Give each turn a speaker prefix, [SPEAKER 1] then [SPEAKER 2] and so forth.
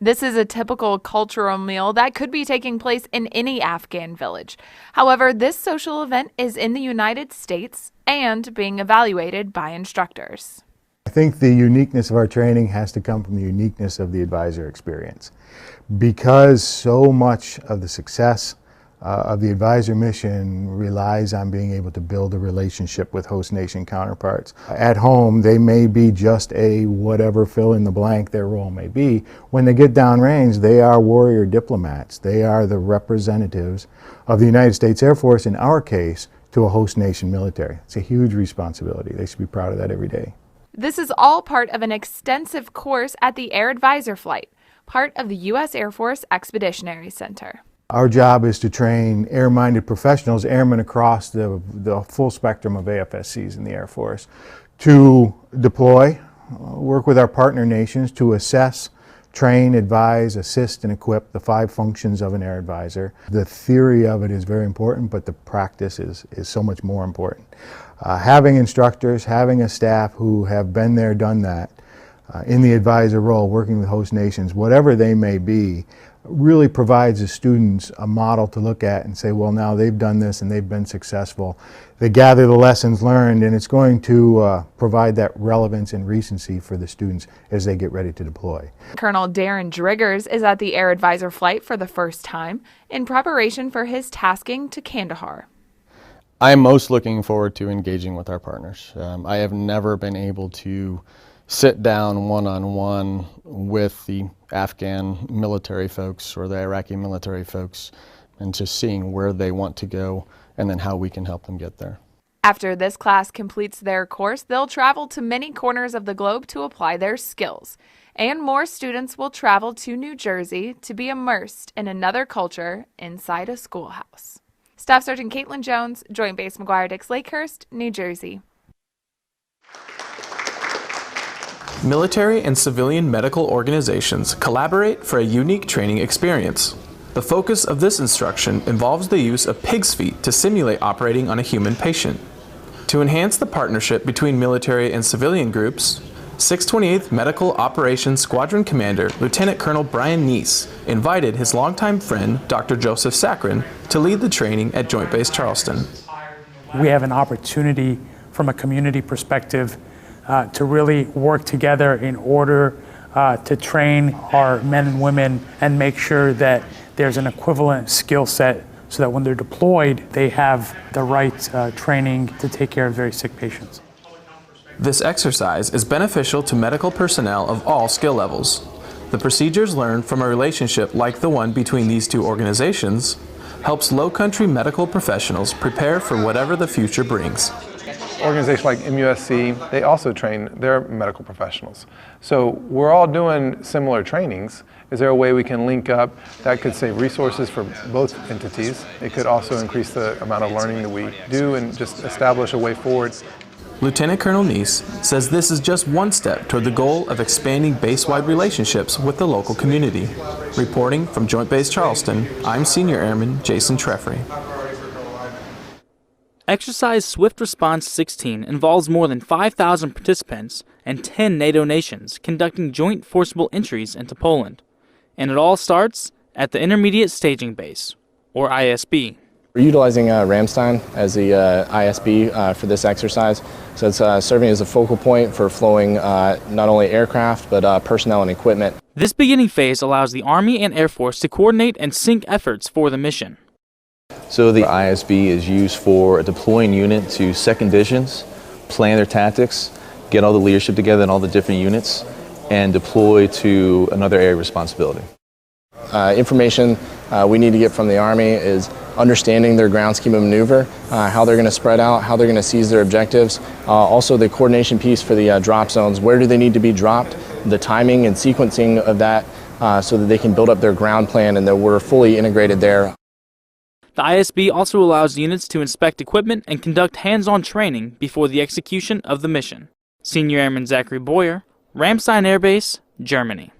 [SPEAKER 1] This is a typical cultural meal that could be taking place in any Afghan village. However, this social event is in the United States and being evaluated by instructors.
[SPEAKER 2] I think the uniqueness of our training has to come from the uniqueness of the advisor experience. Because so much of the success of the advisor mission relies on being able to build a relationship with host nation counterparts. At home, they may be just a whatever fill in the blank their role may be. When they get downrange, they are warrior diplomats. They are the representatives of the United States Air Force, in our case, to a host nation military. It's a huge responsibility. They should be proud of that every day.
[SPEAKER 1] This is all part of an extensive course at the Air Advisor Flight, part of the U.S. Air Force Expeditionary Center.
[SPEAKER 2] Our job is to train air-minded professionals, airmen across the full spectrum of AFSCs in the Air Force, to deploy, work with our partner nations to assess, train, advise, assist, and equip the 5 functions of an air advisor. The theory of it is very important, but the practice is so much more important. Having instructors, having a staff who have been there, done that, in the advisor role, working with host nations, whatever they may be, really provides the students a model to look at and say, well, now they've done this and they've been successful. They gather the lessons learned, and it's going to provide that relevance and recency for the students as they get ready to deploy.
[SPEAKER 1] Colonel Darren Driggers is at the Air Advisor Flight for the first time in preparation for his tasking to Kandahar.
[SPEAKER 3] I am most looking forward to engaging with our partners. I have never been able to sit down one-on-one with the Afghan military folks or the Iraqi military folks and just seeing where they want to go and then how we can help them get there.
[SPEAKER 1] After this class completes their course, they'll travel to many corners of the globe to apply their skills. And more students will travel to New Jersey to be immersed in another culture inside a schoolhouse. Staff Sergeant Caitlin Jones, Joint Base McGuire-Dix Lakehurst, New Jersey.
[SPEAKER 4] Military and civilian medical organizations collaborate for a unique training experience. The focus of this instruction involves the use of pig's feet to simulate operating on a human patient. To enhance the partnership between military and civilian groups, 628th Medical Operations Squadron Commander Lieutenant Colonel Brian Neese invited his longtime friend Dr. Joseph Saccharin to lead the training at Joint Base Charleston.
[SPEAKER 5] We have an opportunity from a community perspective to really work together in order to train our men and women and make sure that there's an equivalent skill set so that when they're deployed, they have the right training to take care of very sick patients.
[SPEAKER 4] This exercise is beneficial to medical personnel of all skill levels. The procedures learned from a relationship like the one between these two organizations helps low-country medical professionals prepare for whatever the future brings.
[SPEAKER 6] Organizations like MUSC, they also train their medical professionals. So we're all doing similar trainings. Is there a way we can link up that could save resources for both entities? It could also increase the amount of learning that we do and just establish a way forward.
[SPEAKER 4] Lieutenant Colonel Neese says this is just one step toward the goal of expanding base-wide relationships with the local community. Reporting from Joint Base Charleston, I'm Senior Airman Jason Treffry.
[SPEAKER 7] Exercise Swift Response 16 involves more than 5,000 participants and 10 NATO nations conducting joint forcible entries into Poland. And it all starts at the Intermediate Staging Base, or ISB.
[SPEAKER 8] We're utilizing Ramstein as the ISB for this exercise, so it's serving as a focal point for flowing not only aircraft but personnel and equipment.
[SPEAKER 7] This beginning phase allows the Army and Air Force to coordinate and sync efforts for the mission.
[SPEAKER 9] So the ISB is used for a deploying unit to set conditions, plan their tactics, get all the leadership together in all the different units, and deploy to another area of responsibility.
[SPEAKER 8] Information we need to get from the Army is understanding their ground scheme of maneuver, how they're going to spread out, how they're going to seize their objectives. Also the coordination piece for the drop zones, where do they need to be dropped, the timing and sequencing of that so that they can build up their ground plan and that we're fully integrated there.
[SPEAKER 7] The ISB also allows units to inspect equipment and conduct hands-on training before the execution of the mission. Senior Airman Zachary Boyer, Ramstein Air Base, Germany.